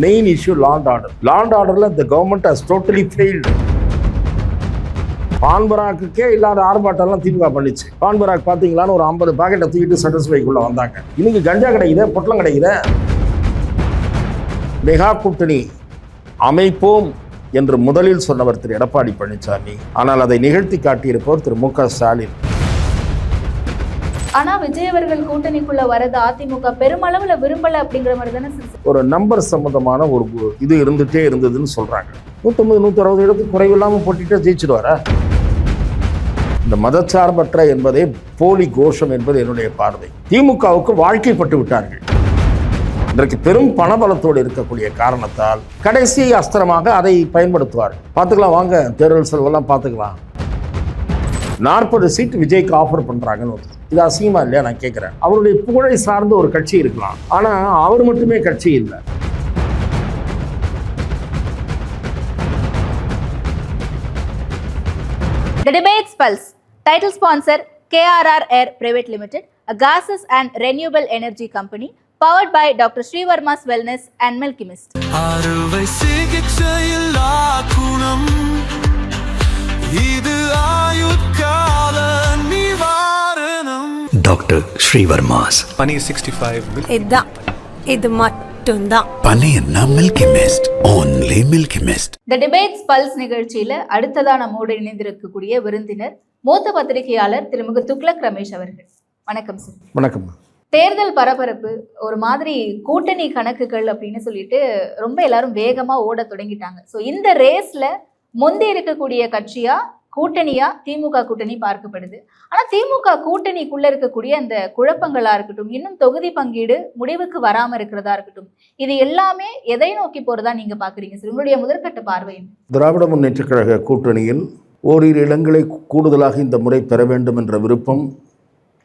main issue law and order. Law and order, the government has totally failed. பான்பராக்குக்கே இல்லாத ஆர்ப்பாட்டம்லாம் திமுக பண்ணிச்சு. பான்பராக் பார்த்தீங்களான்னு ஒரு 50 பாக்கெட்டை தூக்கிட்டு சட்டசபைக்குள்ள வந்தாங்க. இன்னைக்கு கஞ்சா கிடைக்குது, பொட்டலம் கிடைக்குது. மெகா கூட்டணி அமைப்போம் என்று முதலில் சொன்னவர் திரு எடப்பாடி பழனிசாமி. ஆனால் அதை நிகழ்த்தி காட்டியிருப்பவர் திரு மு க ஸ்டாலின். ஆனா விஜய் அவர்கள் கூட்டணிக்குள்ள வரது அதிமுக பெருமளவுல விரும்பல அப்படிங்கிற மாதிரி தானே ஒரு நம்பர் சம்பந்தமான ஒரு இது இருந்துட்டே இருந்ததுன்னு சொல்றாங்க. 150 160 இடத்துக்கு குறைவில்லாம போட்டிட்டு ஜெயிச்சிடுவாரா? இந்த மதச்சார்பற்ற என்பதே போலி கோஷம் என்பது என்னுடைய பார்வை. திமுகவுக்கு வாழ்க்கைப்பட்டு விட்டார்கள். இன்றைக்கு பெரும் பணபலத்தோடு இருக்கக்கூடிய காரணத்தால் கடைசி அஸ்திரமாக அதை பயன்படுத்துவார்கள். பார்த்துக்கலாம், வாங்க தேர்தல் செலவெல்லாம் பார்த்துக்கலாம். 40 சீட் விஜய்க்கு ஆஃபர் பண்றாங்கன்னு இது அசிங்கமா இல்லையா? நான் கேட்கிறேன். அவருடைய புகழை சார்ந்த ஒரு கட்சி இருக்கலாம், ஆனா அவர் மட்டுமே கட்சி இல்லை. The Debates Pulse. Title sponsor KRR Air Private Limited, a gases and renewable energy company powered by Dr. Srivarma's Wellness and Milkymist. அறுவை சிகிச்சையில் ஆக்குணம் இது ஆயுட்கால நிவாரணம். டாக்டர் ஸ்ரீவர்மாஸ் பனீர் 65 இது மட்டும்தான் பனீர்னா Milky Mist, only Milky Mist. The Debates Pulse நிகழ்ச்சியில அடுத்ததா நம்மோடு இணைந்திருக்கக்கூடிய விருந்தினர் மூத்த பத்திரிகையாளர் திருமிகு துக்ளக் ரமேஷ் அவர்கள். வணக்கம் சார். வணக்கம். தேர்தல் பரபரப்பு ஒரு மாதிரி கூட்டணி கணக்குகள் அப்படின்னு சொல்லிட்டு ரொம்ப எல்லாரும் வேகமா ஓட தொடங்கிட்டாங்க. ஸோ இந்த ரேஸ்ல முந்தி இருக்கக்கூடிய கட்சியா கூட்டணியா திமுக கூட்டணி பார்க்கப்படுது. ஆனா திமுக கூட்டணிக்குள்ள இருக்கக்கூடிய அந்த குழப்பங்களா இருக்கட்டும், இன்னும் தொகுதி பங்கீடு முடிவுக்கு வராம இருக்கிறதா இருக்கட்டும், இது எல்லாமே எதை நோக்கி போறதா நீங்க பாக்குறீங்க சார்? உங்களுடைய முதற்கட்ட பார்வை. திராவிட முன்னேற்ற கழக கூட்டணியில் ஓரிரு இடங்களை கூடுதலாக இந்த முறை பெற வேண்டும் என்ற விருப்பம்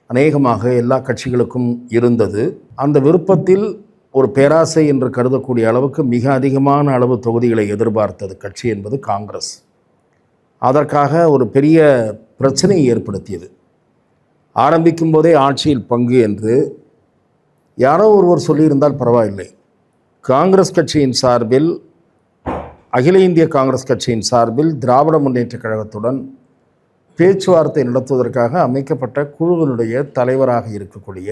அநேகமாக எல்லா கட்சிகளுக்கும் இருந்தது. அந்த விருப்பத்தில் ஒரு பேராசை என்று கருதக்கூடிய அளவுக்கு மிக அதிகமான அளவு தொகுதிகளை எதிர்பார்த்தது கட்சி என்பது காங்கிரஸ். அதற்காக ஒரு பெரிய பிரச்சனையை ஏற்படுத்தியது. ஆரம்பிக்கும் போதே ஆட்சியில் பங்கு என்று யாரோ ஒருவர் சொல்லியிருந்தால் பரவாயில்லை. காங்கிரஸ் கட்சியின் சார்பில், அகில இந்திய காங்கிரஸ் கட்சியின் சார்பில் திராவிட முன்னேற்ற கழகத்துடன் பேச்சுவார்த்தை நடத்துவதற்காக அமைக்கப்பட்ட குழுவினுடைய தலைவராக இருக்கக்கூடிய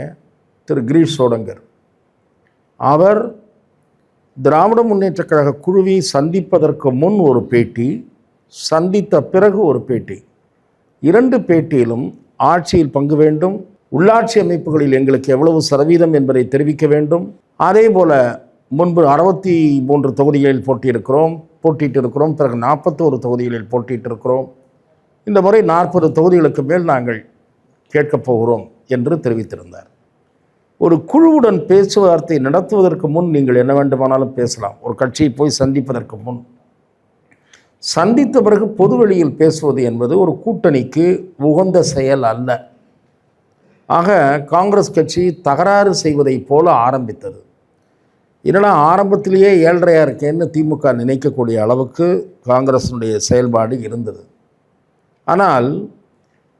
திரு கிரீஷ் சோடங்கர், அவர் திராவிட முன்னேற்ற கழக குழுவை சந்திப்பதற்கு முன் ஒரு பேட்டி, சந்தித்த பிறகு ஒரு பேட்டி, 2 பேட்டியிலும் ஆட்சியில் பங்கு வேண்டும், உள்ளாட்சி அமைப்புகளில் எங்களுக்கு எவ்வளவு சதவீதம் என்பதை தெரிவிக்க வேண்டும், அதே போல் முன்பு 63 தொகுதிகளில் போட்டியிட்டு இருக்கிறோம், பிறகு 41 தொகுதிகளில் போட்டியிட்டு இருக்கிறோம், இந்த முறை 40 தொகுதிகளுக்கு மேல் நாங்கள் கேட்கப் போகிறோம் என்று தெரிவித்திருந்தார். ஒரு குழுவுடன் பேச்சுவார்த்தை நடத்துவதற்கு முன் நீங்கள் என்ன வேண்டுமானாலும் பேசலாம். ஒரு கட்சியை போய் சந்திப்பதற்கு முன், சந்தித்த பிறகு பொதுவெளியில் பேசுவது என்பது ஒரு கூட்டணிக்கு உகந்த செயல் அல்ல. ஆக காங்கிரஸ் கட்சி தகராறு செய்வதை போல ஆரம்பித்தது. என்னன்னா ஆரம்பத்திலேயே 7.5 இருக்கேன்னு திமுக நினைக்கக்கூடிய அளவுக்கு காங்கிரஸினுடைய செயல்பாடு இருந்தது. ஆனால்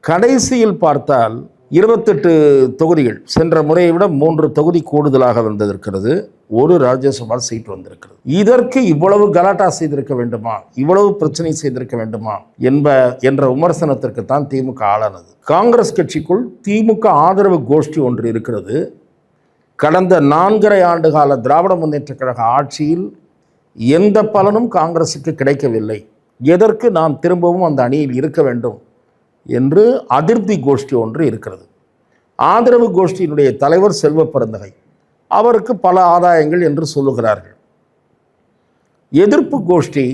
கடைசியில் பார்த்தால் 28 தொகுதிகள், சென்ற முறையை விட 3 தொகுதி கூடுதலாக வந்திருக்கிறது, 1 ராஜ்யசபா சீட் வந்திருக்கிறது. இதற்கு இவ்வளவு கலாட்டா செய்திருக்க வேண்டுமா, இவ்வளவு பிரச்சனை செய்திருக்க வேண்டுமா என்ற விமர்சனத்திற்கு தான் திமுக ஆளானது. காங்கிரஸ் கட்சிக்குள் திமுக ஆதரவு கோஷ்டி ஒன்று இருக்கிறது. கடந்த 4.5 ஆண்டு கால திராவிட முன்னேற்ற கழக ஆட்சியில் எந்த பலனும் காங்கிரஸுக்கு கிடைக்கவில்லை. எதற்கு நாம் திரும்பவும் அந்த அணியில் இருக்க வேண்டும் என்று அதிருப்தி கோஷ்டி ஒன்று இருக்கிறது. ஆதரவு கோஷ்டியினுடைய தலைவர் செல்வ பெருந்தகை, அவருக்கு பல ஆதாயங்கள் என்று சொல்லுகிறார்கள். எதிர்ப்பு கோஷ்டி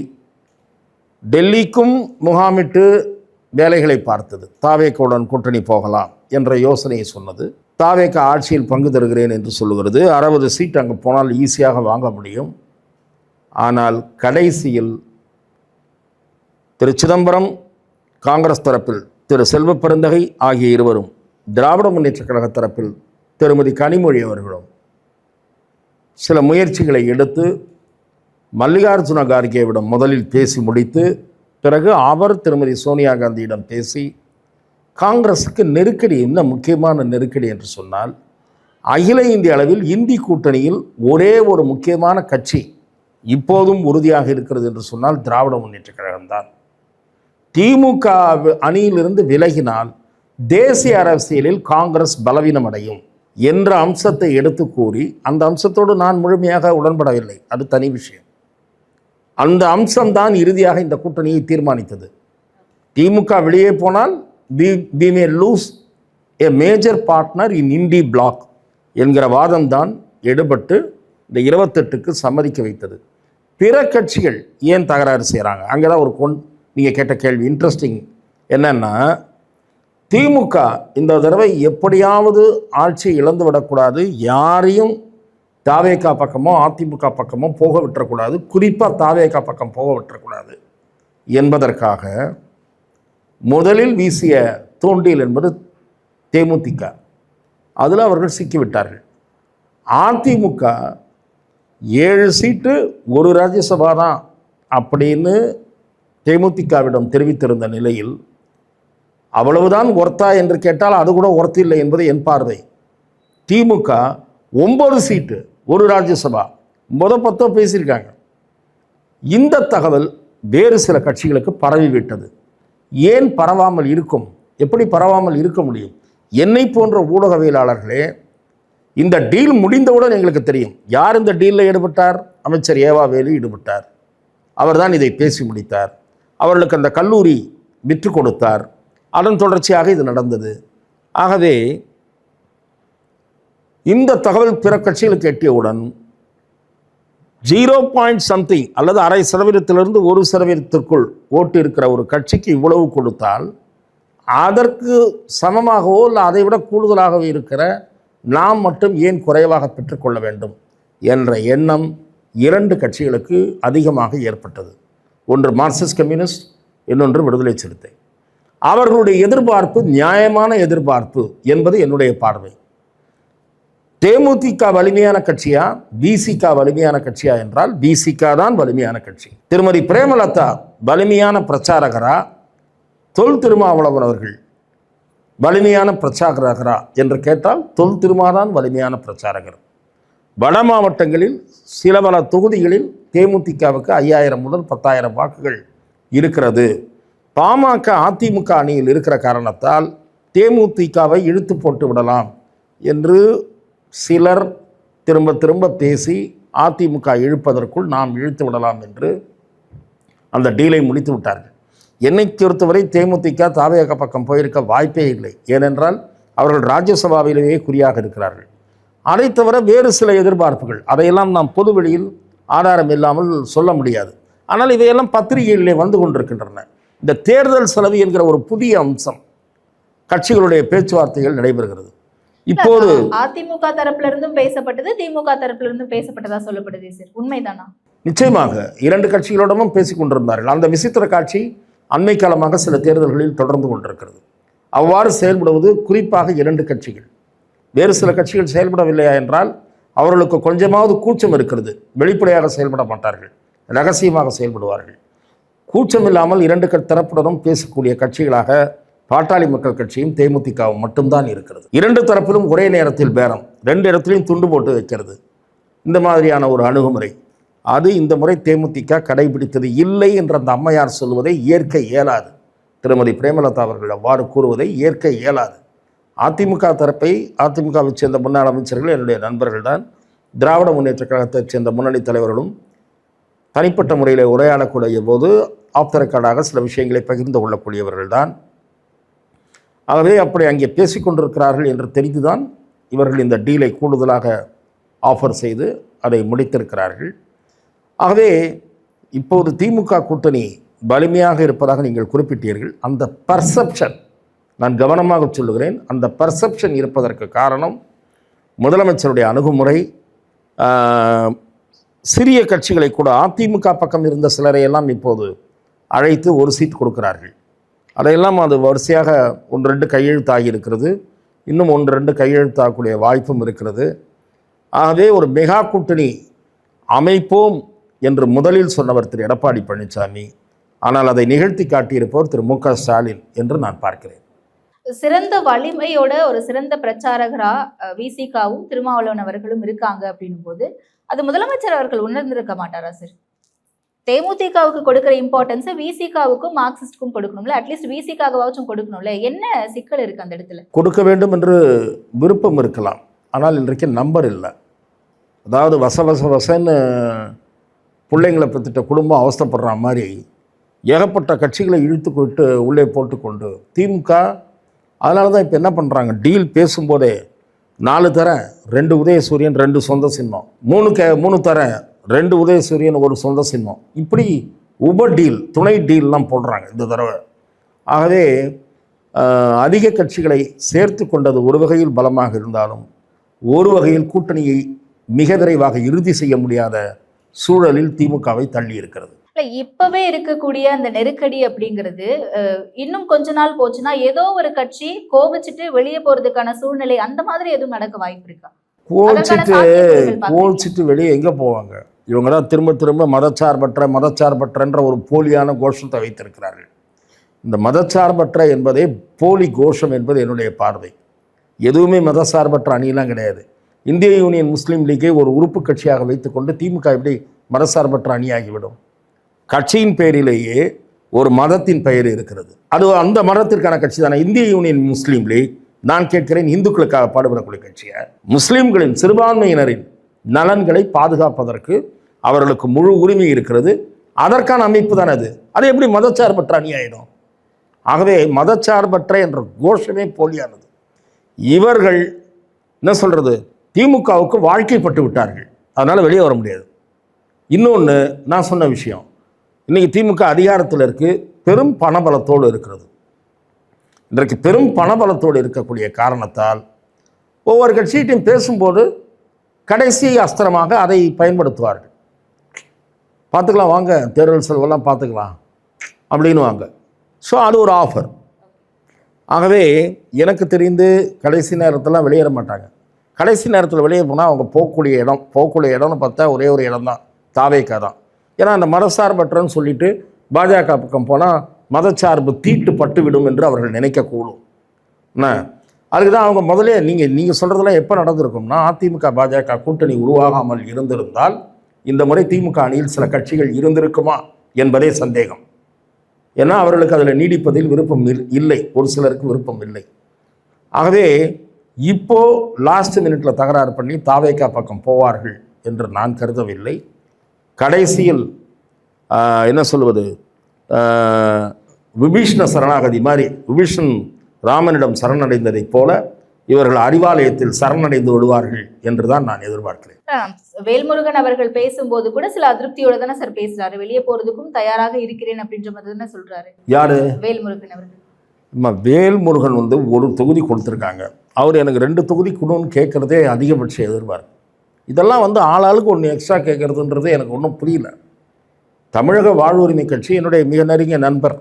டெல்லிக்கும் முகாமிட்டு வேலைகளை பார்த்தது. தாவேக்காவுடன் கூட்டணி போகலாம் என்ற யோசனையை சொன்னது. தாவேக்கா ஆட்சியில் பங்கு தருகிறேன் என்று சொல்லுகிறது. 60 சீட் அங்கே போனால் ஈஸியாக வாங்க முடியும். ஆனால் கடைசியில் திரு சிதம்பரம் காங்கிரஸ் தரப்பில், திரு செல்வ பெருந்தகை ஆகிய இருவரும் திராவிட முன்னேற்ற கழக தரப்பில் திருமதி கனிமொழி அவர்களும் சில முயற்சிகளை எடுத்து மல்லிகார்ஜுன கார்கேவிடம் முதலில் பேசி முடித்து, பிறகு அவர் திருமதி சோனியா காந்தியிடம் பேசி காங்கிரஸுக்கு நெருக்கடி, என்ன முக்கியமான நெருக்கடி என்று சொன்னால், அகில இந்திய அளவில் இந்தி கூட்டணியில் ஒரே ஒரு முக்கியமான கட்சி இப்போதும் உறுதியாக இருக்கிறது என்று சொன்னால் திராவிட முன்னேற்றக் கழகம்தான். திமுக அணியிலிருந்து விலகினால் தேசிய அரசியலில் காங்கிரஸ் பலவீனம் அடையும் என்ற அம்சத்தை எடுத்து கூறி, அந்த அம்சத்தோடு நான் முழுமையாக உடன்படவில்லை, அது தனி விஷயம். அந்த அம்சம்தான் இறுதியாக இந்த கூட்டணியை தீர்மானித்தது. திமுக வெளியே போனால் we may lose a major partner in INDI bloc என்கிற வாதம்தான் எடுபட்டு இந்த 28க்கு சம்மதிக்க வைத்தது. பிற கட்சிகள் ஏன் தகராறு செய்கிறாங்க? அங்கே தான் ஒரு நீங்கள் கேட்ட கேள்வி இன்ட்ரெஸ்டிங். என்னன்னா, திமுக இந்த தடவை எப்படியாவது ஆட்சியை இழந்து விடக்கூடாது, யாரையும் தாவேகா பக்கமோ அதிமுக பக்கமோ போக விட்டுறக்கூடாது, குறிப்பாக தாவேகா பக்கம் போக விட்டுறக்கூடாது என்பதற்காக முதலில் வீசிய தூண்டில் என்பது தேமுதிக. அதில் அவர்கள் சிக்கிவிட்டார்கள். அதிமுக 7 சீட்டு 1 ராஜ்யசபா தான் அப்படின்னு தேமுதிகவிடம் தெரிவித்திருந்த நிலையில், அவ்வளவுதான் ஒர்த்தா என்று கேட்டால் அது கூட ஒர்த்தில்லை என்பது என் பார்வை. திமுக 9 சீட்டு 1 ராஜ்யசபா 10 பேசியிருக்காங்க. இந்த தகவல் வேறு சில கட்சிகளுக்கு பரவிவிட்டது. ஏன் பரவாமல் இருக்கும்? எப்படி பரவாமல் இருக்க முடியும்? என்னை போன்ற ஊடகவியலாளர்களே, இந்த டீல் முடிந்தவுடன் எங்களுக்கு தெரியும் யார் இந்த டீலில் ஈடுபட்டார். அமைச்சர் ஏவா வேலு ஈடுபட்டார். அவர்தான் இதை பேசி முடித்தார். அவர்களுக்கு அந்த கல்லூரி விற்று கொடுத்தார். அதன் தொடர்ச்சியாக இது நடந்தது. ஆகவே இந்த தகவல் பிற கட்சிகளுக்கு எட்டியவுடன் 0.something அல்லது 0.5% 1% ஓட்டு இருக்கிற ஒரு கட்சிக்கு இவ்வளவு கொடுத்தால், அதற்கு சமமாகவோ இல்லை அதை விட கூடுதலாகவோ இருக்கிற நாம் மட்டும் ஏன் குறைவாக பெற்றுக்கொள்ள வேண்டும் என்ற எண்ணம் 2 கட்சிகளுக்கு அதிகமாக ஏற்பட்டது. ஒன்று மார்க்சிஸ்ட் கம்யூனிஸ்ட், இன்னொன்று விடுதலை சிறுத்தை. அவர்களுடைய எதிர்பார்ப்பு நியாயமான எதிர்பார்ப்பு என்பது என்னுடைய பார்வை. தேமுதிக வலிமையான கட்சியா விசிக வலிமையான கட்சியா என்றால் விசிக தான் வலிமையான கட்சி. திருமதி பிரேமலதா வலிமையான பிரச்சாரகரா, தொல் திருமாவளவன் அவர்கள் வலிமையான பிரச்சாரகரா என்று கேட்டால் தொல் திருமாதான் வலிமையான பிரச்சாரகர். வட மாவட்டங்களில் சில பல தொகுதிகளில் தேமுதிகவுக்கு 5000 முதல் 10,000 வாக்குகள் இருக்கிறது. பாமக அதிமுக அணியில் இருக்கிற காரணத்தால் தேமுதிகவை இழுத்து போட்டு விடலாம் என்று சிலர் திரும்ப திரும்ப பேசி அதிமுக இழுப்பதற்குள் நாம் இழுத்து விடலாம் என்று அந்த டீலை முடித்து விட்டார்கள். என்னை பொறுத்தவரை தேமுதிக தாவேக பக்கம் போயிருக்க வாய்ப்பே இல்லை. ஏனென்றால் அவர்கள் ராஜ்யசபாவிலேயே குறியாக இருக்கிறார்கள். அதை தவிர வேறு சில எதிர்பார்ப்புகள், அதையெல்லாம் நாம் பொது வெளியில் ஆதாரம் இல்லாமல் சொல்ல முடியாது. ஆனால் இவையெல்லாம் பத்திரிகைகளிலே வந்து கொண்டிருக்கின்றன. இந்த தேர்தல் செலவு என்கிற ஒரு புதிய அம்சம் கட்சிகளுடைய பேச்சுவார்த்தைகள் நடைபெறுகிறது. இப்போது அதிமுக தரப்புல இருந்தும் பேசப்பட்டது, திமுக தரப்புல இருந்தும் பேசப்பட்டதா சொல்லப்படுது சார், உண்மைதானா? நிச்சயமாக 2 கட்சிகளோடமும் பேசிக் கொண்டிருந்தார்கள். அந்த விசித்திர காட்சி அண்மை காலமாக சில தேர்தல்களில் தொடர்ந்து கொண்டிருக்கிறது. அவ்வாறு செயல்படுவது குறிப்பாக 2 கட்சிகள். வேறு சில கட்சிகள் செயல்படவில்லையா என்றால் அவர்களுக்கு கொஞ்சமாவது கூச்சம் இருக்கிறது. வெளிப்படையாக செயல்பட மாட்டார்கள், ரகசியமாக செயல்படுவார்கள். கூச்சம் இல்லாமல் 2 தரப்புடனும் பேசக்கூடிய கட்சிகளாக பாட்டாளி மக்கள் கட்சியும் தேமுதிகவும் மட்டும்தான் இருக்கிறது. 2 தரப்பிலும் ஒரே நேரத்தில் பேரம், 2 இடத்திலையும் துண்டு போட்டு வைக்கிறது. இந்த மாதிரியான ஒரு அணுகுமுறை அது இந்த முறை தேமுதிக கடைபிடித்தது இல்லை என்ற அந்த அம்மையார் சொல்வதை ஏற்க இயலாது. திருமதி பிரேமலதா அவர்கள் அவ்வாறு கூறுவதை ஏற்க இயலாது. அதிமுக தரப்பை, அதிமுகவை சேர்ந்த முன்னாள் அமைச்சர்கள் என்னுடைய நண்பர்கள் தான். திராவிட முன்னேற்ற கழகத்தைச் சேர்ந்த முன்னணி தலைவர்களும் தனிப்பட்ட முறையில் உரையாடக்கூடிய போது ஆஃப் த ரெக்கார்டாக சில விஷயங்களை பகிர்ந்து கொள்ளக்கூடியவர்கள் தான். ஆகவே அப்படி அங்கே பேசிக்கொண்டிருக்கிறார்கள் என்று தெரிந்துதான் இவர்கள் இந்த டீலை கூடுதலாக ஆஃபர் செய்து அதை முடித்திருக்கிறார்கள். ஆகவே இப்போது திமுக கூட்டணி வலிமையாக இருப்பதாக நீங்கள் குறிப்பிட்டீர்கள். அந்த பர்செப்ஷன், நான் கவனமாக சொல்லுகிறேன், அந்த பர்செப்ஷன் இருப்பதற்கு காரணம் முதலமைச்சருடைய அணுகுமுறை. சிறிய கட்சிகளை கூட, அதிமுக பக்கம் இருந்த சிலரையெல்லாம் இப்போது அழைத்து 1 சீட் கொடுக்கிறார்கள். அதையெல்லாம் அது வரிசையாக 1-2 கையெழுத்தாகி இருக்கிறது. இன்னும் 1-2 கையெழுத்தாகக்கூடிய வாய்ப்பும் இருக்கிறது. ஆகவே ஒரு மெகா கூட்டணி அமைப்போம் என்று முதலில் சொன்னவர் திரு எடப்பாடி பழனிசாமி, ஆனால் அதை நிகழ்த்தி காட்டியிருப்பவர் திரு மு.க. ஸ்டாலின் என்று நான் பார்க்கிறேன். சிறந்த வலிமையோட ஒரு சிறந்த பிரச்சாரகரா விசிகாவும் திருமாவளவன் அவர்களும் இருக்காங்க அப்படின்னும் போது அது முதலமைச்சர் அவர்கள் உணர்ந்திருக்க மாட்டாரா சார்? தேமுதிகவுக்கு கொடுக்கிற இம்பார்ட்டன்ஸ் விசிகாவுக்கும் மார்க்சிஸ்டுக்கும் கொடுக்கணும்ல, அட்லீஸ்ட் விசிகாவாச்சும் கொடுக்கணும்ல. என்ன சிக்கல் இருக்கு அந்த இடத்துல? கொடுக்க வேண்டும் என்று விருப்பம் இருக்கலாம், ஆனால் இன்றைக்கு நம்பர் இல்லை. அதாவது வசன்னு பிள்ளைங்களை பற்றிட்ட குடும்பம் அவஸ்தைப்படுற மாதிரி ஏகப்பட்ட கட்சிகளை இழுத்து கொண்டு உள்ளே போட்டுக்கொண்டு திமுக அதனால தான் இப்போ என்ன பண்ணுறாங்க, டீல் பேசும்போதே 4 தரேன் 2 உதயசூரியன் 2 சொந்த சின்னம், 3 தரேன் 2 உதயசூரியன் 1 சொந்த சின்னம், இப்படி டீல் துணை டீல்லாம் போடுறாங்க இந்த தடவை. ஆகவே அதிக கட்சிகளை சேர்த்து கொண்டது ஒரு வகையில் பலமாக இருந்தாலும் ஒரு வகையில் கூட்டணியை மிக விரைவாக இறுதி செய்ய முடியாத சூழலில் திமுகவை தள்ளி இருக்கிறது. இப்பவே இருக்கக்கூடிய அந்த நெருக்கடி அப்படிங்கிறது இன்னும் கொஞ்ச நாள் போச்சுன்னா ஏதோ ஒரு கட்சி கோபிச்சுட்டு வெளியே போறதுக்கான சூழ்நிலை அந்த மாதிரி எதுவும் நடக்க வாய்ப்பு இருக்கா? கோபிச்சுட்டு வெளியே எங்க போவாங்க? இவங்க தான் திரும்ப திரும்ப மதச்சார்பற்றன்ற ஒரு போலியான கோஷத்தை வைத்திருக்கிறார்கள். இந்த மதச்சார்பற்ற என்பதே போலி கோஷம் என்பது என்னுடைய பார்வை. எதுவுமே மதச்சார்பற்ற அணியெல்லாம் கிடையாது. இந்திய யூனியன் முஸ்லீம் லீக்கை ஒரு உறுப்பு கட்சியாக வைத்துக்கொண்டு திமுக எப்படி மதச்சார்பற்ற அணியாகிவிடும்? கட்சியின் பெயரிலேயே ஒரு மதத்தின் பெயர் இருக்கிறது, அது அந்த மதத்திற்கான கட்சி தானே இந்திய யூனியன் முஸ்லீம் லீக். நான் கேட்கிறேன், இந்துக்களுக்காக பாடுபடக்கூடிய கட்சியை, முஸ்லீம்களின் சிறுபான்மையினரின் நலன்களை பாதுகாப்பதற்கு அவர்களுக்கு முழு உரிமை இருக்கிறது, அதற்கான அமைப்பு தானே அது. அது எப்படி மதச்சார்பற்ற அணியாயிடும்? ஆகவே மதச்சார்பற்ற என்ற கோஷமே போலியானது. இவர்கள் என்ன சொல்றது, திமுகவுக்கு வாழ்க்கைப்பட்டு விட்டார்கள், அதனால் வெளியே வர முடியாது. இன்னொன்று நான் சொன்ன விஷயம், இன்றைக்கி திமுக அதிகாரத்தில் இருக்குது, பெரும் பணபலத்தோடு இருக்கிறது. இன்றைக்கு பெரும் பணபலத்தோடு இருக்கக்கூடிய காரணத்தால் ஒவ்வொரு கட்சியிட்டையும் பேசும்போது கடைசி அஸ்திரமாக அதை பயன்படுத்துவார்கள். பார்த்துக்கலாம் வாங்க, தேர்தல் செலவெல்லாம் பார்த்துக்கலாம் அப்படின்னு வாங்க. ஸோ அது ஒரு ஆஃபர். ஆகவே எனக்கு தெரிந்து கடைசி நேரத்தில் வெளியேற மாட்டாங்க. கடைசி நேரத்தில் வெளியே போனால் அவங்க போகக்கூடிய இடம்னு பார்த்தா ஒரே ஒரு இடம் தான், தாவேக்கா தான். ஏன்னா அந்த மதசார்பற்றன்னு சொல்லிட்டு பாஜக பக்கம் போனால் மதச்சார்பு தீட்டு பட்டு விடும் என்று அவர்கள் நினைக்கக்கூடும். என்ன அதுக்கு தான் அவங்க முதலே நீங்கள் சொல்கிறதெல்லாம் எப்போ நடந்திருக்கும்னா, அதிமுக பாஜக கூட்டணி உருவாகாமல் இருந்திருந்தால் இந்த முறை திமுக அணியில் சில கட்சிகள் இருந்திருக்குமா என்பதே சந்தேகம். ஏன்னா அவர்களுக்கு அதில் நீடிப்பதில் விருப்பம் இல்லை, ஒரு சிலருக்கு விருப்பம் இல்லை. ஆகவே இப்போது லாஸ்ட் மினிட்ல தகராறு பண்ணி தாவேக்கா பக்கம் போவார்கள் என்று நான் கருதவில்லை. கடைசியில் என்ன சொல்வது, விபீஷ்ண சரணாகதி மாதிரி விபீஷன் ராமனிடம் சரணடைந்ததைப் போல இவர்கள் அறிவாலயத்தில் சரணடைந்து விடுவார்கள் என்றுதான் நான் எதிர்பார்க்கிறேன். வேல்முருகன் அவர்கள் பேசும்போது கூட சில அதிருப்தியோட தானே சார் பேசுறாரு, வெளியே போறதுக்கும் தயாராக இருக்கிறேன் அப்படின்ற மாதிரி தானே சொல்றாரு. யாரு? வேல்முருகன் அவர்கள். வேல்முருகன் ஒரு தொகுதி கொடுத்துருக்காங்க, அவர் எனக்கு 2 தொகுதி கொடுன்னு கேட்குறதே அதிகபட்ச எதிர்பார்ப்பு. இதெல்லாம் ஆளாளுக்கு ஒன்று எக்ஸ்ட்ரா கேட்குறதுன்றது எனக்கு ஒன்றும் புரியல. தமிழக வாழ்வுரிமை கட்சி என்னுடைய மிக நெருங்கிய நண்பர்,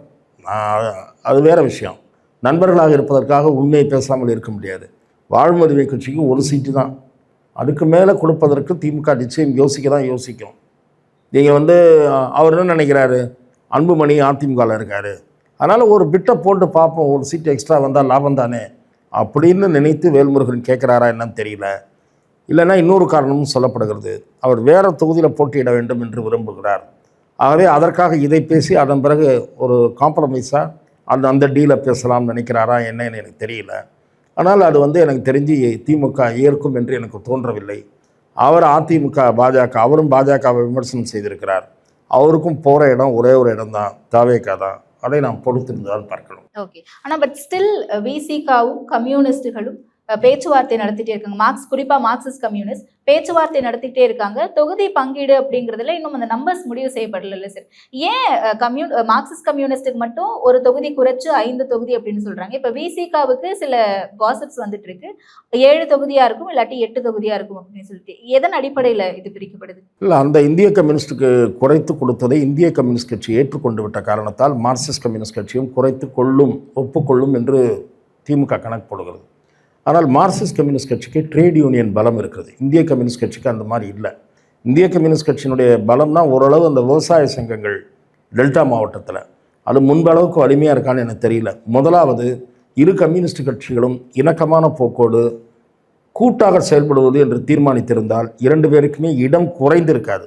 அது வேறு விஷயம். நண்பர்களாக இருப்பதற்காக உண்மையை பேசாமல் இருக்க முடியாது. வாழ்வுரிமை கட்சிக்கு 1 சீட்டு தான், அதுக்கு மேலே கொடுப்பதற்கு திமுக நிச்சயம் யோசிக்கும். நீங்கள் அவர் என்ன நினைக்கிறாரு, அன்புமணி அதிமுகவில் இருக்கார், அதனால் ஒரு பிட்டை போட்டு பார்ப்போம், 1 சீட்டு எக்ஸ்ட்ரா வந்தால் லாபம் தானே அப்படின்னு நினைத்து வேல்முருகன் கேட்குறாரா என்னன்னு தெரியல. இல்லைன்னா இன்னொரு காரணமும் சொல்லப்படுகிறது, அவர் வேறு தொகுதியில் போட்டியிட வேண்டும் என்று விரும்புகிறார். ஆகவே அதற்காக இதை பேசி அதன் பிறகு ஒரு காம்ப்ரமைஸாக அந்த டீலை பேசலாம்னு நினைக்கிறாரா என்னன்னு எனக்கு தெரியல. ஆனால் அது எனக்கு தெரிஞ்சு திமுக ஏற்கும் என்று எனக்கு தோன்றவில்லை. அவர் அதிமுக பாஜக, அவரும் பாஜகவை விமர்சனம் செய்திருக்கிறார், அவருக்கும் போகிற இடம் ஒரே ஒரு இடம் தான், தாவேக்கா தான். அதை நாம் பொறுத்திருந்தால் பார்க்கணும். ஓகே, ஆனால் பட் ஸ்டில் விசிகாவும் கம்யூனிஸ்டுகளும் பேச்சுவார்த்தை நடத்திட்டே இருக்காங்க. குறிப்பா மார்க்சிஸ்ட் கம்யூனிஸ்ட் பேச்சுவார்த்தை நடத்திட்டே இருக்காங்க. தொகுதி பங்கீடு அப்படிங்கிறதுல இன்னும் அந்த நம்பர்ஸ் முடிவு செய்யப்படல சார். ஏன் மார்க்சிஸ்ட் கம்யூனிஸ்டுக்கு மட்டும் ஒரு தொகுதி குறைச்சு 5 தொகுதி அப்படின்னு சொல்றாங்க? இப்ப விசிகாவுக்கு சில காசிப்ஸ் வந்துட்டு இருக்கு, 7 தொகுதியா இருக்கும், இல்லாட்டி 8 தொகுதியா இருக்கும் அப்படின்னு சொல்லிட்டு. எதன் அடிப்படையில் இது பிரிக்கப்படுது? இல்லை, அந்த இந்திய கம்யூனிஸ்டுக்கு குறைத்து கொடுத்ததை இந்திய கம்யூனிஸ்ட் கட்சி ஏற்றுக்கொண்டு விட்ட காரணத்தால் மார்க்சிஸ்ட் கம்யூனிஸ்ட் கட்சியும் ஒப்புக்கொள்ளும் என்று திமுக கணக்கு போடுகிறது. ஆனால் மார்க்சிஸ்ட் கம்யூனிஸ்ட் கட்சிக்கு ட்ரேட் யூனியன் பலம் இருக்குது, இந்திய கம்யூனிஸ்ட் கட்சிக்கு அந்த மாதிரி இல்லை. இந்திய கம்யூனிஸ்ட் கட்சியினுடைய பலம்னா ஓரளவு அந்த விவசாய சங்கங்கள் டெல்டா மாவட்டத்தில் அது முன்பளவுக்கு வலிமையாக இருக்கான்னு எனக்கு தெரியல. முதலாவது, இரு கம்யூனிஸ்ட் கட்சிகளும் இணக்கமான போக்கோடு கூட்டாக செயல்படுவது என்று தீர்மானித்திருந்தால் 2 பேருக்குமே இடம் குறைந்திருக்காது.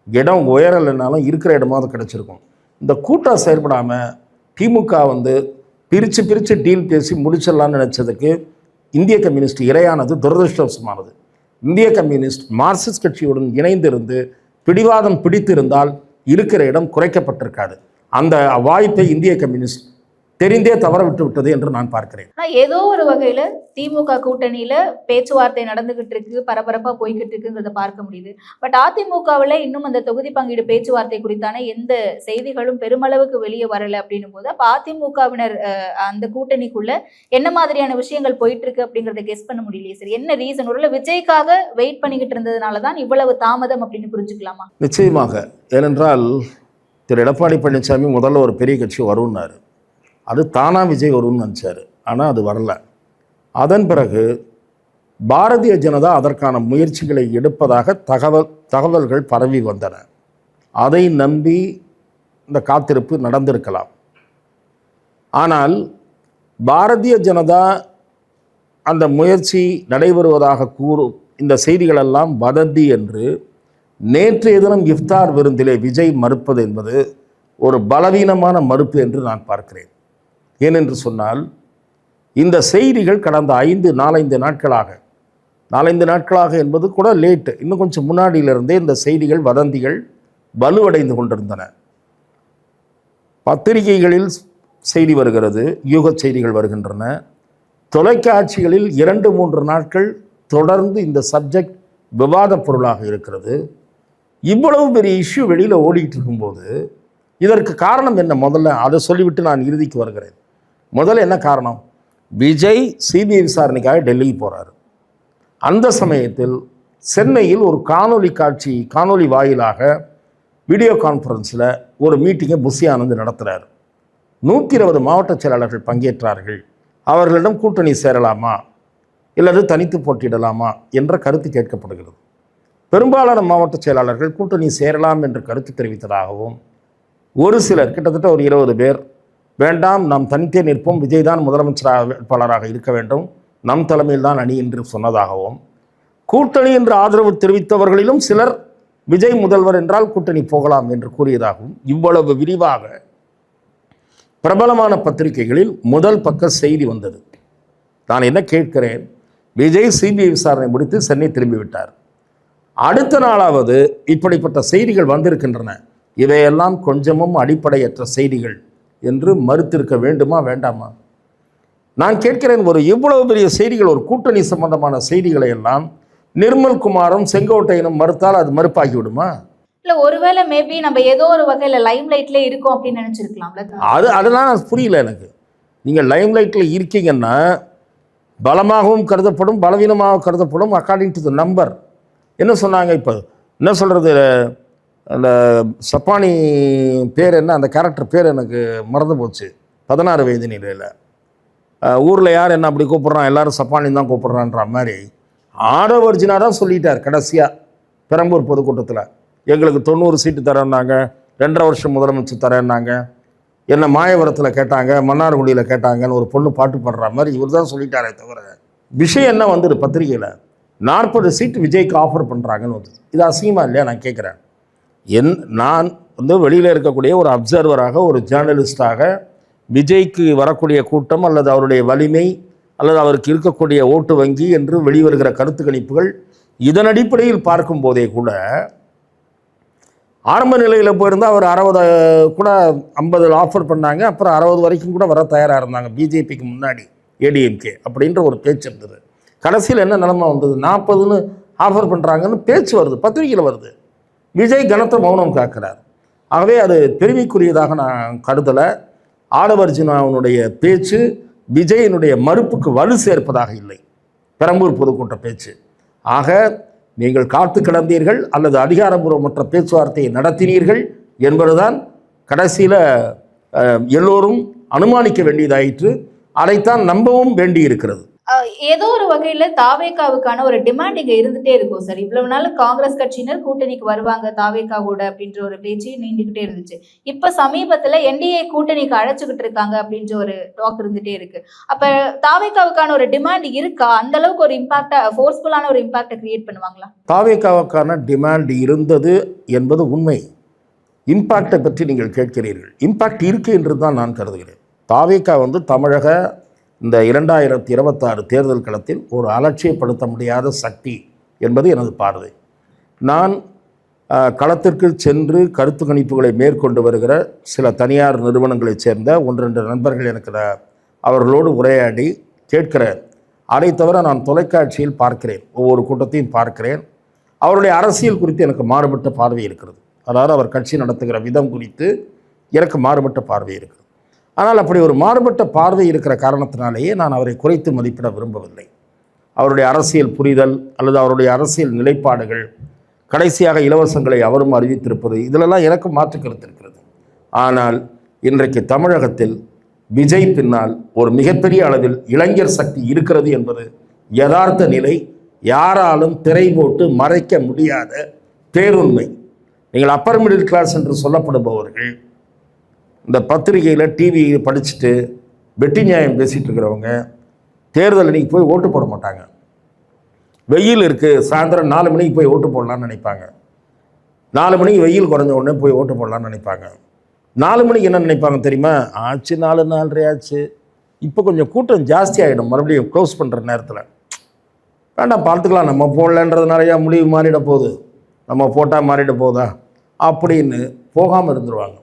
இடம் உயரலைனாலும் இருக்கிற இடமாவது கிடைச்சிருக்கும். இந்த கூட்டாக செயல்படாமல் திமுக பிரித்து டீல் பேசி முடிச்சிடலான்னு நினச்சதுக்கு இந்திய கம்யூனிஸ்ட் இரையானது துரதிருஷ்டவசமானது. இந்திய கம்யூனிஸ்ட் மார்க்சிஸ்ட் கட்சியுடன் இணைந்திருந்து பிடிவாதம் பிடித்திருந்தால் இருக்கிற இடம் குறைக்கப்பட்டிருக்காது. அந்த வாய்ப்பை இந்திய கம்யூனிஸ்ட் தெரிந்தே தவற விட்டு விட்டது என்று நான் பார்க்கிறேன். ஏதோ ஒரு வகையில திமுக கூட்டணியில பேச்சுவார்த்தை நடந்துகிட்டு இருக்கு, பரபரப்பா போய்கிட்டு இருக்குங்கிறத பார்க்க முடியுது. பட் அதிமுகவில் இன்னும் அந்த தொகுதி பங்கீடு பேச்சுவார்த்தை குறித்தான எந்த செய்திகளும் பெருமளவுக்கு வெளியே வரல அப்படின்னும் போது அப்ப அதிமுகவினர் அந்த கூட்டணிக்குள்ள என்ன மாதிரியான விஷயங்கள் போயிட்டு இருக்கு அப்படிங்கறத கெஸ் பண்ண முடியலையே சார். என்ன ரீசன்? ஒருவேளை விஜய்க்காக வெயிட் பண்ணிக்கிட்டு இருந்ததுனாலதான் இவ்வளவு தாமதம் அப்படின்னு புரிஞ்சுக்கலாமா? நிச்சயமாக. ஏனென்றால் திரு எடப்பாடி பழனிசாமி முதல்ல ஒரு பெரிய கட்சி வரும்னாரு. அது தானா விஜய் வரும்னு நினச்சார். ஆனால் அது வரல. அதன் பிறகு பாரதிய ஜனதா அதற்கான முயற்சிகளை எடுப்பதாக தகவல்கள் பரவி வந்தன. அதை நம்பி இந்த காத்திருப்பு நடந்திருக்கலாம். ஆனால் பாரதிய ஜனதா அந்த முயற்சி நடைபெறுவதாக கூறும் இந்த செய்திகளெல்லாம் வதந்தி என்று நேற்றைய தினம் இஃப்தார் விருந்திலே விஜய் மறுப்பது என்பது ஒரு பலவீனமான மறுப்பு என்று நான் பார்க்கிறேன். ஏனென்று சொன்னால் இந்த செய்திகள் கடந்த 4-5 நாட்களாக என்பது கூட லேட்டு, இன்னும் கொஞ்சம் முன்னாடியிலிருந்தே இந்த செய்திகள் வதந்திகள் வலுவடைந்து கொண்டிருந்தன. பத்திரிகைகளில் செய்தி வருகிறது, யூக செய்திகள் வருகின்றன. தொலைக்காட்சிகளில் 2-3 நாட்கள் தொடர்ந்து இந்த சப்ஜெக்ட் விவாத பொருளாக இருக்கிறது. இவ்வளவு பெரிய இஷ்யூ வெளியில் ஓடிக்கிட்டு இருக்கும்போது இதற்கு காரணம் என்ன? முதல்ல அதை சொல்லிவிட்டு நான் இறுதிக்கு வருகிறேன். முதல்ல என்ன காரணம்? விஜய் சிபிஐ விசாரணைக்காக டெல்லிக்கு போகிறார். அந்த சமயத்தில் சென்னையில் ஒரு காணொலி வாயிலாக வீடியோ கான்ஃபரன்ஸில் ஒரு மீட்டிங்கை புஷி ஆனந்த் நடத்துகிறார். 120 மாவட்ட செயலாளர்கள் பங்கேற்றார்கள். அவர்களிடம் கூட்டணி சேரலாமா இல்லது தனித்து போட்டியிடலாமா என்ற கருத்து கேட்கப்படுகிறது. பெரும்பாலான மாவட்ட செயலாளர்கள் கூட்டணி சேரலாம் என்று கருத்து தெரிவித்ததாகவும், ஒரு சிலர் கிட்டத்தட்ட ஒரு 20 பேர் வேண்டாம், நாம் தனித்தே நிற்போம், விஜய் தான் முதலமைச்சர் வேட்பாளராக இருக்க வேண்டும், நம் தலைமையில் தான் அணி என்று சொன்னதாகவும், கூட்டணி என்று ஆதரவு தெரிவித்தவர்களிலும் சிலர் விஜய் முதல்வர் என்றால் கூட்டணி போகலாம் என்று கூறியதாகவும் இவ்வளவு விரிவாக பிரபலமான பத்திரிகைகளில் முதல் பக்க செய்தி வந்தது. நான் என்ன கேட்கிறேன்? விஜய் சிபிஐ விசாரணை முடித்து சென்னை திரும்பிவிட்டார். அடுத்த நாளாவது இப்படிப்பட்ட செய்திகள் வந்திருக்கின்றன, இவையெல்லாம் கொஞ்சமும் அடிப்படையற்ற செய்திகள் என்று மறுத்திருக்க வேண்டுமா வேண்டாமா? நான் கேட்கிறேன், இவ்வளவு பெரிய செய்திகள், ஒரு கூட்டணி சம்பந்தமான செய்திகளை எல்லாம் நிர்மல் குமாரும் செங்கோட்டையனும் மறுத்தால் அது மறுப்பாகி விடுமா? இல்ல, ஒருவேளை மேபி நம்ம ஏதோ ஒரு வகையில லைம் லைட்ல இருக்கோம் அப்படின்னு நினைச்சிருக்கலாம்ல. அதெல்லாம் புரியல எனக்கு. நீங்க லைம் லைட்ல இருக்கீங்கன்னா பலமாகவும் கருதப்படும், பலவீனமாக கருதப்படும் அக்கார்டிங் டு த நம்பர். என்ன சொன்னாங்க? இப்போ என்ன சொல்றது, அந்த சப்பானி பேர் என்ன, அந்த கேரக்டர் பேர் எனக்கு மறந்து போச்சு. 16 வயது நிலையில் ஊரில் யார் என்ன அப்படி கூப்பிட்றான், எல்லாரும் சப்பானி தான் கூப்பிட்றான்ற மாதிரி ஆடவர்ஜினாக தான் சொல்லிட்டார். கடைசியாக பெரம்பூர் பொதுக்கூட்டத்தில் எங்களுக்கு 90 சீட்டு தரேன்னாங்க, 2.5 வருஷம் முதலமைச்சர் தரேன்னாங்க, என்ன மாயவரத்தில் கேட்டாங்க, மன்னார்குடியில் கேட்டாங்கன்னு ஒரு பொண்ணு பாட்டு பாடுற மாதிரி இவர் தான் சொல்லிட்டாரே தவிர விஷயம் என்ன வந்துடு பத்திரிகையில் 40 சீட்டு விஜய்க்கு ஆஃபர் பண்ணுறாங்கன்னு வந்து. இது அசிங்கமா இல்லையா? நான் கேட்குறேன். நான் வெளியில் இருக்கக்கூடிய ஒரு அப்சர்வராக, ஒரு ஜேர்னலிஸ்டாக விஜய்க்கு வரக்கூடிய கூட்டம் அல்லது அவருடைய வலிமை அல்லது அவருக்கு இருக்கக்கூடிய ஓட்டு வங்கி என்று வெளிவருகிற கருத்து கணிப்புகள் இதன் அடிப்படையில் பார்க்கும் போதே கூட ஆரம்ப நிலையில் போயிருந்தால் அவர் 60 கூட 50 ஆஃபர் பண்ணாங்க. அப்புறம் 60 வரைக்கும் கூட வர தயாராக இருந்தாங்க பிஜேபிக்கு முன்னாடி, ஏடிஎம்கே அப்படின்ற ஒரு பேச்சு இருந்தது. கடைசியில் என்ன நிலைமை வந்தது? 40ன்னு ஆஃபர் பண்ணுறாங்கன்னு பேச்சு வருது, பத்திரிகையில் வருது. விஜய் கனத்த மௌனம் காக்கிறார். ஆகவே அது பெருமைக்குரியதாக நான் கருதலை. ஆடவர்ஜுனாவுடைய பேச்சு விஜயனுடைய மறுப்புக்கு வலு சேர்ப்பதாக இல்லை, பெரம்பூர் பொதுக்கூட்ட பேச்சு. ஆக நீங்கள் காத்து கிடந்தீர்கள் அல்லது அதிகாரபூர்வமற்ற பேச்சுவார்த்தையை நடத்தினீர்கள் என்பதுதான் கடைசியில் எல்லோரும் அனுமானிக்க வேண்டியதாயிற்று. அதைத்தான் நம்பவும் வேண்டி இருக்கிறது. ஏதோ ஒரு வகையில தாவேகாவுக்கான ஒரு டிமாண்ட் இங்க இருந்துட்டே இருக்கும் சார். இவ்வளவு நாள் காங்கிரஸ் கட்சியினர் கூட்டணிக்கு வருவாங்க தாவேகாவோட அப்படின்ற ஒரு பேச்சு நீண்டுகிட்டே இருந்துச்சு. இப்ப சமீபத்துல என்டிஏ கூட்டணிக்கு அழைச்சுக்கிட்டு இருக்காங்க அப்படின்ற ஒரு டாக் இருந்துட்டே இருக்கு. அப்ப தாவேகாவுக்கான ஒரு டிமாண்ட் இருக்கா? அந்த அளவுக்கு ஒரு இம்பாக்டா ஃபோர்ஸ்ஃபுல்லான ஒரு இம்பாக்டை கிரியேட் பண்ணுவாங்களா? தாவேகாவுக்கான டிமாண்ட் இருந்தது என்பது உண்மை. இம்பாக்டை பற்றி நீங்கள் கேட்கிறீர்கள். இம்பாக்ட் இருக்கு என்று தான் நான் கருதுகிறேன். தாவேகா தமிழக இந்த 2026 தேர்தல் களத்தில் ஒரு அலட்சியப்படுத்த முடியாத சக்தி என்பது எனது பார்வை. நான் களத்திற்கு சென்று கருத்து கணிப்புகளை மேற்கொண்டு வருகிற சில தனியார் நிறுவனங்களைச் சேர்ந்த 1-2 நண்பர்கள் எனக்கு அவர்களோடு உரையாடி கேட்கிறேன். அதை தவிர நான் தொலைக்காட்சியில் பார்க்கிறேன், ஒவ்வொரு கூட்டத்தையும் பார்க்கிறேன். அவருடைய அரசியல் குறித்து எனக்கு மாறுபட்ட பார்வை இருக்கிறது. அதாவது அவர் கட்சி நடத்துகிற விதம் குறித்து எனக்கு மாறுபட்ட பார்வை இருக்கிறது. ஆனால் அப்படி ஒரு மாறுபட்ட பார்வை இருக்கிற காரணத்தினாலேயே நான் அவரை குறைத்து மதிப்பிட விரும்பவில்லை. அவருடைய அரசியல் புரிதல் அல்லது அவருடைய அரசியல் நிலைப்பாடுகள், கடைசியாக இலவசங்களை அவரும் அறிவித்திருப்பது, இதிலெல்லாம் எனக்கு மாற்று கருத்து இருக்கிறது. ஆனால் இன்றைக்கு தமிழகத்தில் விஜய் பின்னால் ஒரு மிகப்பெரிய அளவில் இளைஞர் சக்தி இருக்கிறது என்பது யதார்த்த நிலை. யாராலும் திரை போட்டு மறைக்க முடியாத பேருண்மை. நீங்கள் அப்பர் மிடில் கிளாஸ் என்று சொல்லப்படுபவர்கள், இந்த பத்திரிகையில் டிவி படிச்சுட்டு வெட்டி நியாயம் பேசிகிட்டு இருக்கிறவங்க தேர்தல் அன்றைக்கி போய் ஓட்டு போட மாட்டாங்க. வெயில் இருக்குது, சாயந்தரம் 4 மணிக்கு போய் ஓட்டு போடலான்னு நினைப்பாங்க. 4 மணிக்கு வெயில் குறைஞ்ச உடனே போய் ஓட்டு போடலான்னு நினைப்பாங்க. 4 மணிக்கு என்ன நினைப்பாங்க தெரியுமா? ஆச்சு 4:30 ஆச்சு, இப்போ கொஞ்சம் கூட்டம் ஜாஸ்தி ஆகிடும், மறுபடியும் க்ளோஸ் பண்ணுற நேரத்தில் வேண்டாம் பார்த்துக்கலாம், நம்ம போடலன்றதுனாலயா முடிவு மாறிட போகுது, நம்ம போட்டால் மாறிட போதா அப்படின்னு போகாமல் இருந்துருவாங்க.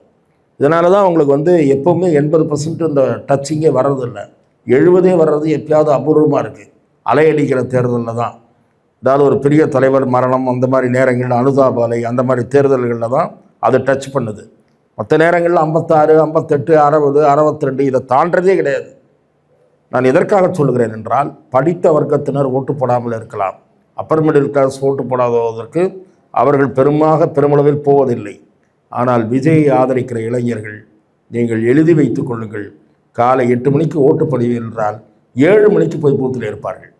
இதனால தான் உங்களுக்கு எப்போவுமே 80% இந்த டச்சிங்கே வர்றதில்லை. 70 வர்றது எப்பயாவது அபூர்வமாக இருக்குது. அலையடிக்கிற தேர்தலில் தான், ஏதாவது ஒரு பெரிய தலைவர் மரணம் அந்த மாதிரி நேரங்களில், அனுதாபாலை அந்த மாதிரி தேர்தல்களில் தான் அது டச் பண்ணுது. மற்ற நேரங்களில் 56, 58, 60, 62 இதை தாண்டதே கிடையாது. நான் எதற்காக சொல்லுகிறேன் என்றால், படித்த வர்க்கத்தினர் ஓட்டு போடாமல் இருக்கலாம், அப்பர் மிடில் கிளாஸ் ஓட்டு போடாததற்கு அவர்கள் பெருமளவில் போவதில்லை. ஆனால் விஜயை ஆதரிக்கிற இளைஞர்கள், நீங்கள் எழுதி வைத்துக் கொள்ளுங்கள், காலை 8 மணிக்கு ஓட்டு பதிவீர்கள் என்றால் 7 மணிக்கு போய் பூத்தில் இருப்பார்கள்.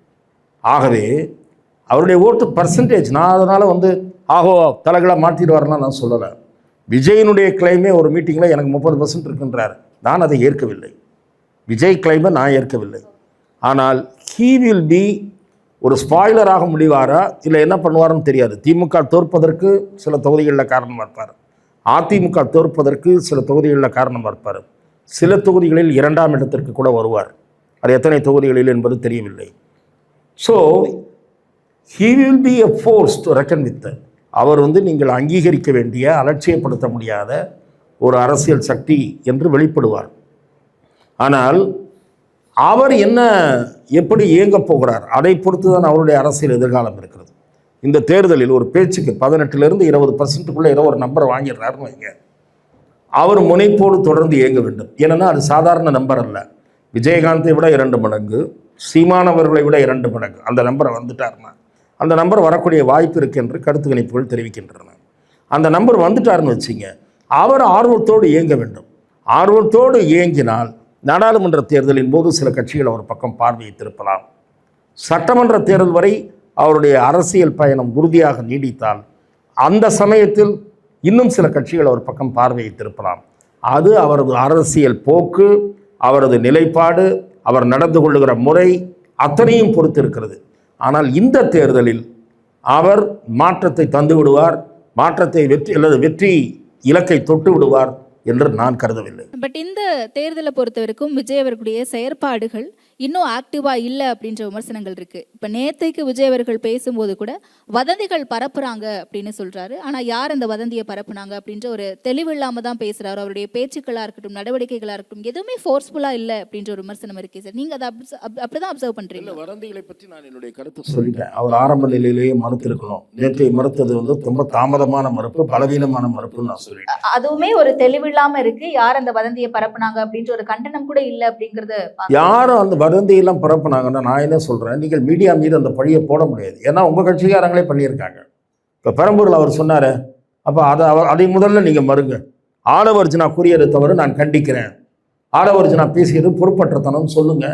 ஆகவே அவருடைய ஓட்டு பர்சன்டேஜ், நான் அதனால் ஆகோ தலைகளாக மாற்றிடுவார்லாம் நான் சொல்லலை. விஜயினுடைய கிளைமே ஒரு மீட்டிங்கில் எனக்கு 30% இருக்குன்றார். நான் அதை ஏற்கவில்லை. விஜய் கிளைமை நான் ஏற்கவில்லை. ஆனால் ஹீ வில் பி ஒரு ஸ்பாய்லராக முடிவாரா இல்லை என்ன பண்ணுவாருன்னு தெரியாது. திமுக தோற்பதற்கு சில தொகுதிகளில் காரணமாக இருப்பார், அதிமுக தோற்பதற்கு சில தொகுதிகளில் காரணமாக இருப்பார், சில தொகுதிகளில் 2ஆம் இடத்திற்கு கூட வருவார். அது எத்தனை தொகுதிகளில் என்பது தெரியவில்லை. So he will be a force to reckon with. அவர் நீங்கள் அங்கீகரிக்க வேண்டிய, அலட்சியப்படுத்த முடியாத ஒரு அரசியல் சக்தி என்று வெளிப்படுவார். ஆனால் அவர் எப்படி இயங்கப் போகிறார் அதை பொறுத்து தான் அவருடைய அரசியல் எதிர்காலம் இருக்கிறது. இந்த தேர்தலில் ஒரு பேச்சுக்கு 18% 20%க்குள்ளே ஏதோ ஒரு நம்பரை வாங்கிடுறாருன்னு வைங்க, அவர் முனைப்போடு தொடர்ந்து இயங்க வேண்டும். ஏன்னா அது சாதாரண நம்பர் அல்ல. விஜயகாந்தை விட 2 மடங்கு, சீமானவர்களை விட 2 மடங்கு அந்த நம்பரை வந்துட்டார்னா, அந்த நம்பர் வரக்கூடிய வாய்ப்பு இருக்குது என்று கருத்து கணிப்புகள் தெரிவிக்கின்றன. அந்த நம்பர் வந்துட்டாருன்னு வச்சிங்க, அவர் ஆர்வத்தோடு இயங்க வேண்டும். ஆர்வத்தோடு இயங்கினால் நாடாளுமன்ற தேர்தலின் போது சில கட்சிகள் அவர் பக்கம் பார்வையை திருப்பலாம். சட்டமன்ற தேர்தல் வரை அவருடைய அரசியல் பயணம் உறுதியாக நீடித்தால் அந்த சமயத்தில் இன்னும் சில கட்சிகள் அவர் பக்கம் பார்வையை திருப்பலாம். அது அவரது அரசியல் போக்கு, அவரது நிலைப்பாடு, அவர் நடந்து கொள்ளுகிற முறை அத்தனையும் பொறுத்து இருக்கிறது. ஆனால் இந்த தேர்தலில் அவர் மாற்றத்தை தந்து விடுவார், மாற்றத்தை வெற்றி இலக்கை தொட்டு விடுவார் என்று நான் கருதவில்லை. பட் இந்த தேர்தலை பொறுத்த வரைக்கும் விஜய் அவர்களுடைய செயற்பாடுகள் இன்னும் ஆக்டிவா இல்லை அப்படின்ற விமர்சனங்கள் இருக்கு. இப்ப நேத்தைக்கு விஜய் அவர்கள் பேசும்போது கூட வதந்திகள் பரப்புறாங்க அப்படின்னு சொல்றாரு. ஆனா யார் அந்த வதந்தியை பரப்புனாங்க அப்படின்ற ஒரு தெளிவு இல்லாம தான் பேசுறாரு. அவருடைய பேச்சுக்களா இருக்கட்டும், நடவடிக்கைகளா இருக்கட்டும், எதுவுமே ஃபோர்ஸ்ஃபுல்லா இல்லை அப்படின்ற ஒரு விமர்சனம் இருக்கு சார். நீங்க அதை அப்படிதான் அப்சர்வ் பண்றீங்க? வதந்திகளை பற்றி நான் என்னுடைய கருத்து சொல்லிட்டேன். அவர் ஆரம்ப நிலையிலேயே மறுத்திருக்கணும். நேற்றை மறுத்தது ரொம்ப தாமதமான மறுப்பு, பலவீனமான மறுப்புன்னு நான் சொல்லிட்டேன். அதுவுமே ஒரு தெளிவு இல்லாம இருக்கு. யார் அந்த வதந்தியை பரப்புனாங்க அப்படின்ற ஒரு கண்டனம் கூட இல்லை அப்படிங்கறது. யாரும் அந்த வதந்தியெல்லாம் பரப்புனாங்கன்னா நான் என்ன சொல்றேன், நீங்கள் மீடியா மீது அந்த பழியை போட முடியாது. ஏன்னா உங்க கட்சிக்காரங்களே பண்ணியிருக்காங்க. இப்போ பெரம்பூரில் அவர் சொன்னாரு, அப்போ அதை முதல்ல நீங்க மறுங்க. ஆடவர்ஜினா கூறியதை தவிர நான் கண்டிக்கிறேன், ஆடவர்ஜினா பேசியது பொறுப்பற்றத்தனம் சொல்லுங்க.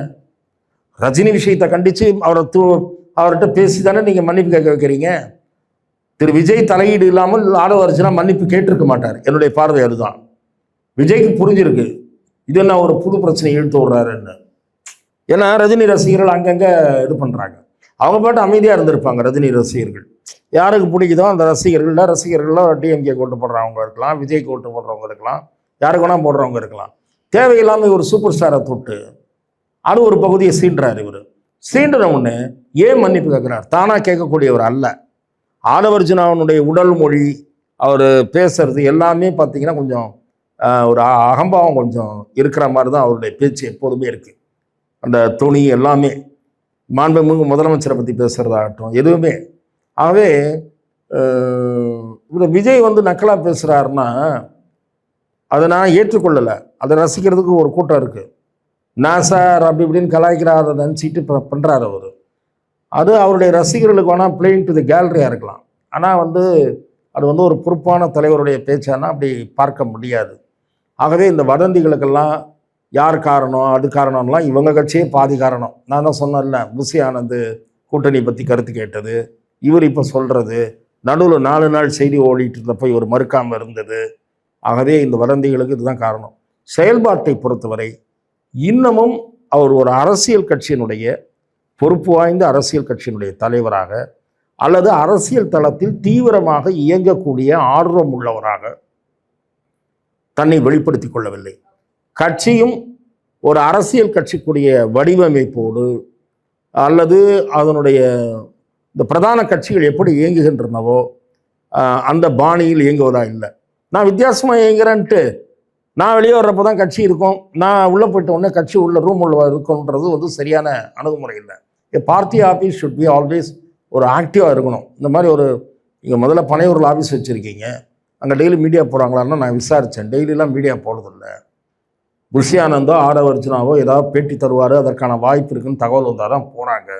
ரஜினி விஷயத்தை கண்டித்து அவர்கிட்ட பேசி தானே நீங்கள் மன்னிப்பு கேட்க வைக்கிறீங்க. திரு விஜய் தலையீடு இல்லாமல் ஆடவ அர்ஜுனா மன்னிப்பு கேட்டிருக்க மாட்டார். என்னுடைய பார்வை அதுதான். விஜய்க்கு புரிஞ்சிருக்கு இது என்ன ஒரு புது பிரச்சனையை இழுத்து விடுறாருன்னு. ஏன்னா ரஜினி ரசிகர்கள் அங்கங்கே இது பண்ணுறாங்க. அவங்க பாட்டு அமைதியாக இருந்திருப்பாங்க. ரஜினி ரசிகர்கள் யாருக்கு பிடிக்குதோ அந்த ரசிகர்களில் டிஎம்கே ஓட்டு போடுறவங்க இருக்கலாம், விஜய்க்கு ஓட்டு போடுறவங்க இருக்கலாம், யாருக்கு வேணால் போடுறவங்க இருக்கலாம். தேவையில்லாமல் ஒரு சூப்பர் ஸ்டாரை தொட்டு அது ஒரு பகுதியை சீண்டுறார். இவர் சீண்டின ஒன்று ஏன் மன்னிப்பு கேட்குறார்? தானாக கேட்கக்கூடியவர் அல்ல. ஆடவர்ஜுனாவனுடைய உடல் மொழி, அவர் பேசுறது எல்லாமே பார்த்தீங்கன்னா கொஞ்சம் ஒரு அகம்பாவம் கொஞ்சம் இருக்கிற மாதிரி தான் அவருடைய பேச்சு எப்போதுமே இருக்குது. அந்த துணி எல்லாமே மாண்புமிகு முதலமைச்சரை பற்றி பேசுகிறதாகட்டும் எதுவுமே. ஆகவே விஜய் நக்கலாக பேசுகிறாருன்னா அதை நான் ஏற்றுக்கொள்ளலை. அதை ரசிக்கிறதுக்கு ஒரு கூட்டம் இருக்குது. நான் சார் அப்படி இப்படின்னு கலாய்க்கிறார நினச்சிட்டு பண்ணுறாரு அவர். அது அவருடைய ரசிகர்களுக்கு வேணால் பிளேயிங் டு தி கேலரியாக இருக்கலாம். ஆனால் அது ஒரு பொறுப்பான தலைவருடைய பேச்சானா அப்படி பார்க்க முடியாது. ஆகவே இந்த வதந்திகளுக்கெல்லாம் யார் காரணம் அது காரணம்லாம் இவங்க கட்சியே பாதி காரணம். நான் தான் சொன்னேன்ல, புசி ஆனந்த் கூட்டணி பற்றி கருத்து கேட்டது, இவர் இப்போ சொல்கிறது, நடுவில் 4 நாள் செய்தி ஓடிட்டு இருந்தப்போ இவர் மறுக்காமல் இருந்தது. ஆகவே இந்த வதந்திகளுக்கு இதுதான் காரணம். செயல்பாட்டை பொறுத்தவரை இன்னமும் அவர் ஒரு அரசியல் கட்சியினுடைய பொறுப்பு வாய்ந்த அரசியல் கட்சியினுடைய தலைவராக அல்லது அரசியல் தளத்தில் தீவிரமாக இயங்கக்கூடிய ஆர்வம் உள்ளவராக தன்னை வெளிப்படுத்தி கொள்ளவில்லை. கட்சியும் ஒரு அரசியல் கட்சிக்குரிய வடிவமைப்போடு அல்லது அதனுடைய இந்த பிரதான கட்சிகள் எப்படி இயங்குகின்றனவோ அந்த பாணியில் இயங்குவதா இல்லை. நான் வித்தியாசமாக இயங்குறேன்ட்டு நான் வெளியே வர்றப்போ தான் கட்சி இருக்கும், நான் உள்ளே போயிட்ட உடனே கட்சி உள்ள ரூம் உள்ள இருக்குன்றது சரியான அணுகுமுறை இல்லை. Party office should be always ஒரு ஆக்டிவாக இருக்கணும். இந்த மாதிரி இங்கே முதல்ல பனையூரில் ஆஃபீஸ் வச்சுருக்கீங்க, அங்கே டெய்லி மீடியா போகிறாங்களான்னா நான் விசாரித்தேன். டெய்லிலாம் மீடியா போகிறதில்ல. புஷி ஆனந்தோ ஆடவர்ஜுனாவோ ஏதாவது பேட்டி தருவார், அதற்கான வாய்ப்பு இருக்குன்னு தகவல் வந்தால் தான் போகிறாங்க.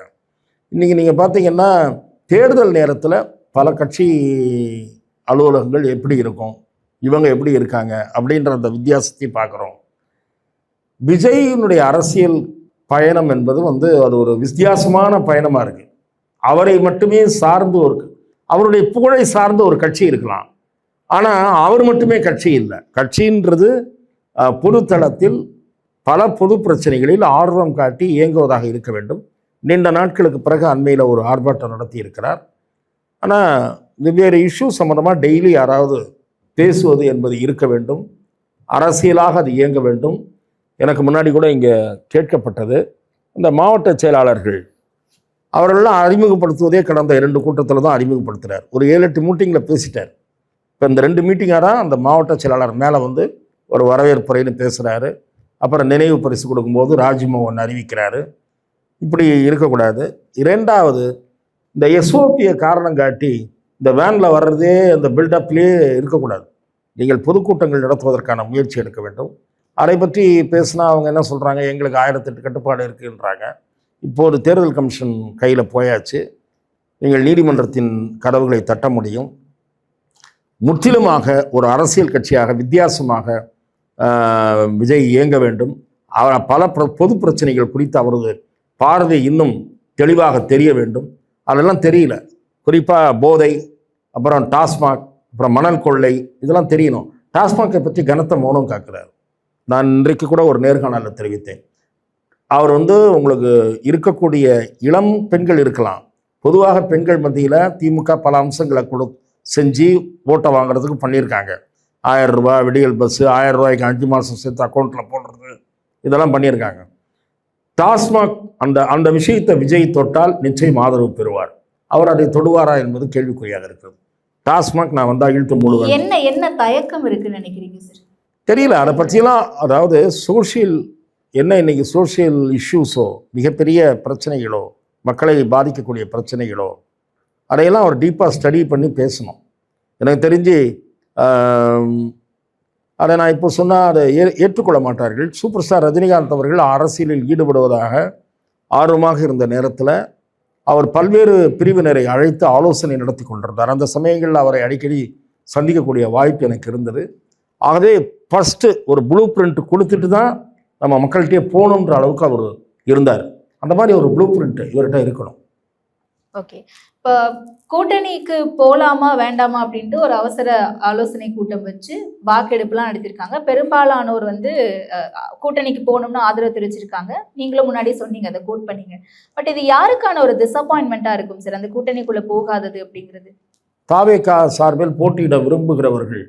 இன்றைக்கி நீங்கள் பார்த்தீங்கன்னா தேர்தல் நேரத்தில் பல கட்சி அலுவலகங்கள் எப்படி இருக்கும், இவங்க எப்படி இருக்காங்க அப்படின்ற அந்த வித்தியாசத்தை பார்க்குறோம். விஜயினுடைய அரசியல் பயணம் என்பது அது ஒரு வித்தியாசமான பயணமாக இருக்குது. அவரை மட்டுமே சார்ந்து அவருடைய புகழை சார்ந்த ஒரு கட்சி இருக்கலாம், ஆனால் அவர் மட்டுமே கட்சி இல்லை. கட்சின்றது பொதுத்தளத்தில் பல பொது பிரச்சனைகளில் ஆர்வம் காட்டி இயங்குவதாக இருக்க வேண்டும். நீண்ட நாட்களுக்கு பிறகு அண்மையில் ஒரு ஆர்ப்பாட்டம் நடத்தி இருக்கிறார். ஆனால் வெவ்வேறு இஷ்யூ சம்மந்தமாக டெய்லி யாராவது பேசுவது என்பது இருக்க வேண்டும். அரசியலாக அது இயங்க வேண்டும். எனக்கு முன்னாடி கூட இங்கே கேட்கப்பட்டது, இந்த மாவட்ட செயலாளர்கள் அவர்களெல்லாம் அறிமுகப்படுத்துவதே கடந்த 2 கூட்டத்தில் தான் அறிமுகப்படுத்துகிறார். ஒரு 7-8 மீட்டிங்கில் பேசிட்டார். இப்போ இந்த 2 மீட்டிங்காக தான் அந்த மாவட்ட செயலாளர் மேலே ஒரு வரவேற்புரைன்னு பேசுகிறாரு. அப்புறம் நினைவு பரிசு கொடுக்கும்போது ராஜ்மோகன் அறிவிக்கிறாரு. இப்படி இருக்கக்கூடாது. 2வது இந்த எஸ்ஓபியை காரணம் காட்டி இந்த வேனில் வர்றதே அந்த பில்டப்லேயே இருக்கக்கூடாது. நீங்கள் பொதுக்கூட்டங்கள் நடத்துவதற்கான முயற்சி எடுக்க வேண்டும். அதை பற்றி பேசினா அவங்க என்ன சொல்கிறாங்க, எங்களுக்கு 1008 கட்டுப்பாடு இருக்குன்றாங்க. இப்போது தேர்தல் கமிஷன் கையில் போயாச்சு. நீங்கள் நீதிமன்றத்தின் கதவுகளை தட்ட முடியும். முற்றிலுமாக ஒரு அரசியல் கட்சியாக வித்தியாசமாக விஜய் இயங்க வேண்டும். பல பொது பிரச்சனைகள் குறித்து அவரது பார்வை இன்னும் தெளிவாக தெரிய வேண்டும். அதெல்லாம் தெரியல. குறிப்பாக போதை, அப்புறம் டாஸ்மாக், அப்புறம் மணல் கொள்ளை, இதெல்லாம் தெரியணும். டாஸ்மாகை பற்றி கனத்த மௌனம் காக்கிறார். நான் இன்றைக்கு கூட ஒரு நேர்காணலில் தெரிவித்தேன். அவர் உங்களுக்கு இருக்கக்கூடிய இளம் பெண்கள் இருக்கலாம். பொதுவாக பெண்கள் மத்தியில் திமுக பல அம்சங்களை செஞ்சு ஓட்டை வாங்குறதுக்கு பண்ணியிருக்காங்க. 1000 ரூபா விடியல் பஸ்ஸு, 1000 ரூபாய்க்கு 5 மாதம் சேர்த்து அக்கௌண்ட்டில் போடுறது, இதெல்லாம் பண்ணியிருக்காங்க. டாஸ்மாக் அந்த விஷயத்தை விஜய் தொட்டால் நிச்சயம் ஆதரவு பெறுவார். அவர் அதை தொடுவாரா என்பது கேள்விக்குறியாக இருக்கிறது. டாஸ்மாக் நான் வந்தால் இழுத்து மூடுவேன். என்ன தயக்கம் இருக்குன்னு நினைக்கிறீங்க சார்? தெரியல அதை பற்றியெல்லாம். அதாவது இன்னைக்கு சோஷியல் இஷ்யூஸோ, மிகப்பெரிய பிரச்சனைகளோ, மக்களை பாதிக்கக்கூடிய பிரச்சனைகளோ, அதையெல்லாம் அவர் டீப்பாக ஸ்டடி பண்ணி பேசணும். எனக்கு தெரிஞ்சு அதை நான் இப்போ சொன்னால் அதை ஏற்றுக்கொள்ள மாட்டார்கள். சூப்பர் ஸ்டார் ரஜினிகாந்த் அவர்கள் அரசியலில் ஈடுபடுவதாக ஆர்வமாக இருந்த நேரத்தில் அவர் பல்வேறு பிரிவினரை அழைத்து ஆலோசனை நடத்தி கொண்டிருந்தார். அந்த சமயங்களில் அவரை அடிக்கடி சந்திக்கக்கூடிய வாய்ப்பு எனக்கு இருந்தது. ஆகவே ஃபஸ்ட்டு ஒரு ப்ளூ பிரிண்ட் கொடுத்துட்டு தான் நம்ம மக்கள்கிட்டே போகணுன்ற அளவுக்கு அவர் இருந்தார். அந்த மாதிரி ஒரு ப்ளூ பிரிண்ட் இவர்கிட்ட இருக்கணும். ஓகே, இப்போ கூட்டணிக்கு போலாமா வேண்டாமா அப்படின்ட்டு ஒரு அவசர ஆலோசனை கூட்டம் வச்சு வாக்கெடுப்புலாம் நடத்திருக்காங்க. பெரும்பாலானோர் வந்து கூட்டணிக்கு போகணும்னு ஆதரவு தெரிவிச்சிருக்காங்க. நீங்களும் முன்னாடி சொன்னீங்க, அதை கோட் பண்ணீங்க. பட் இது யாருக்கான ஒரு டிசப்பாயின்மெண்ட்டாக இருக்கும் சார், அந்த கூட்டணிக்குள்ளே போகாதது அப்படிங்கிறது? தாவேகா சார்பில் போட்டியிட விரும்புகிறவர்கள்,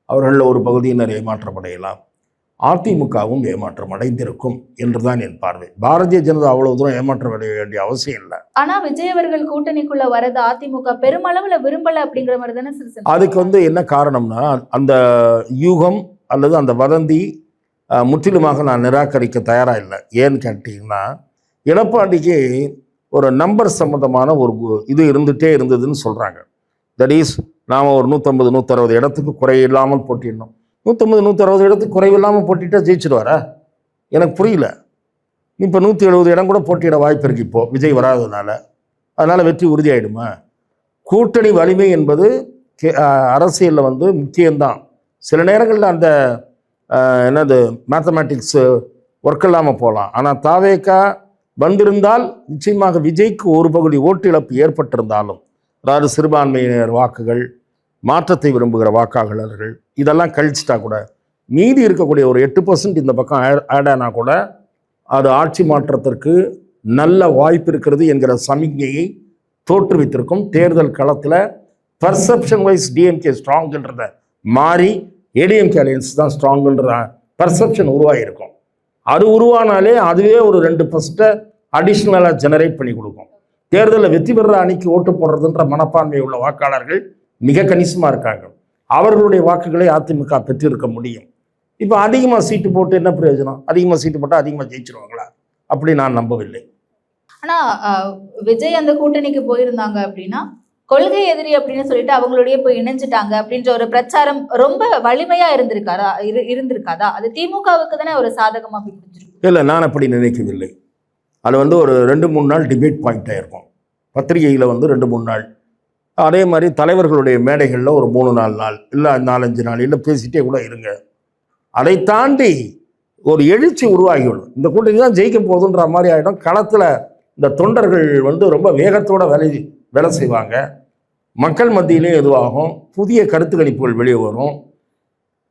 அவர்களில் ஒரு பகுதியினர் ஏமாற்றமடையலாம். அதிமுகவும் ஏமாற்றம் அடைந்திருக்கும் என்றுதான் என் பார்வை. பாரதிய ஜனதா அவ்வளவு தூரம் ஏமாற்றம் அடைய வேண்டிய அவசியம் இல்லை. ஆனா விஜய் அவர்கள் கூட்டணிக்குள்ள வரது அதிமுக பெருமளவுல விரும்பல அப்படிங்கிற மாதிரி தானே சார்? அதுக்கு என்ன காரணம்னா, அந்த யூகம் அல்லது அந்த வதந்தி முற்றிலுமாக நான் நிராகரிக்க தயாராக இல்லை. ஏன்னு கேட்டீங்கன்னா, எடப்பாடிக்கு ஒரு நம்பர் சம்பந்தமான ஒரு இது இருந்துகிட்டே இருந்ததுன்னு சொல்கிறாங்க. தட் இஸ், நாம் ஒரு 150 160 இடத்துக்கு குறையில்லாமல் போட்டிடணும். 150 160 இடத்துக்கு குறைவில்லாமல் போட்டிட்டா ஜெயிச்சிடுவாரா? எனக்கு புரியல. இப்போ 170 இடம் கூட போட்டியிட வாய்ப்பு இருக்கு இப்போது விஜய் வராததுனால. அதனால் வெற்றி உறுதியாயிடுமா? கூட்டணி வலிமை என்பது அரசியலில் முக்கியம்தான். சில நேரங்களில் அந்த என்னது மேத்தமேட்டிக்ஸ் ஒர்க் இல்லாமல் போகலாம். ஆனால் தாவேகா வந்திருந்தால் நிச்சயமாக விஜய்க்கு ஒரு பகுதி ஓட்டு இழப்பு ஏற்பட்டிருந்தாலும், அதாவது சிறுபான்மையினர் வாக்குகள், மாற்றத்தை விரும்புகிற வாக்காளர்கள் இதெல்லாம் கழிச்சிட்டா கூட மீதி இருக்கக்கூடிய ஒரு 8% இந்த பக்கம் ஆட் ஆனா கூட அது ஆட்சி மாற்றத்திற்கு நல்ல வாய்ப்பு இருக்கிறது என்கிற சமிக்ஞையை தோற்றுவித்திருக்கும். தேர்தல் களத்தில் பர்செப்ஷன் வைஸ் டிஎம்கே ஸ்ட்ராங்குன்றத மாறி ஏடிஎம்கே அலையன்ஸ் தான் ஸ்ட்ராங்குன்ற பர்செப்ஷன் உருவாகிருக்கும். அது உருவானாலே அதுவே ஒரு 2% அடிஷ்னலாக ஜெனரேட் பண்ணி கொடுக்கும். தேர்தலில் வெற்றி பெறுற அணிக்கு ஓட்டு போடுறதுன்ற மனப்பான்மை உள்ள வாக்காளர்கள் மிக கணிசமாக இருக்காங்க. அவர்களுடைய வாக்குகளை அதிமுக பெற்றிருக்க முடியும். இப்போ அதிகமாக சீட்டு போட்டு என்ன பிரயோஜனம்? அதிகமாக சீட்டு போட்டால் அதிகமாக ஜெயிச்சிருவாங்களா? அப்படி நான் நம்பவில்லை. ஆனால் விஜய் அந்த கூட்டணிக்கு போயிருந்தாங்க அப்படின்னா கொள்கை எதிரி அப்படின்னு சொல்லிட்டு அவங்களுடைய போய் இணைஞ்சிட்டாங்க அப்படின்ற ஒரு பிரச்சாரம் ரொம்ப வலிமையாக இருந்திருக்காதா? அது திமுகவுக்கு தானே ஒரு சாதகமாக முடிஞ்சிருக்கும். இல்லை, நான் அப்படி நினைக்கவில்லை. அது ஒரு 2-3 நாள் டிபேட் பாயிண்ட்டாக இருக்கும். பத்திரிகையில் 2-3 நாள், அதே மாதிரி தலைவர்களுடைய மேடைகளில் ஒரு 3-4 நாள், இல்லை 4-5 நாள், இல்லை பேசிகிட்டே கூட இருங்க. அதை தாண்டி ஒரு எழுச்சி உருவாகிவிடும். இந்த கூட்டணி தான் ஜெயிக்க போகுதுன்ற மாதிரி ஆகிடும். களத்தில் இந்த தொண்டர்கள் ரொம்ப வேகத்தோடு வேலை செய்வாங்க. மக்கள் மத்தியிலே எதுவாகும், புதிய கருத்து கணிப்புகள் வெளியே வரும்.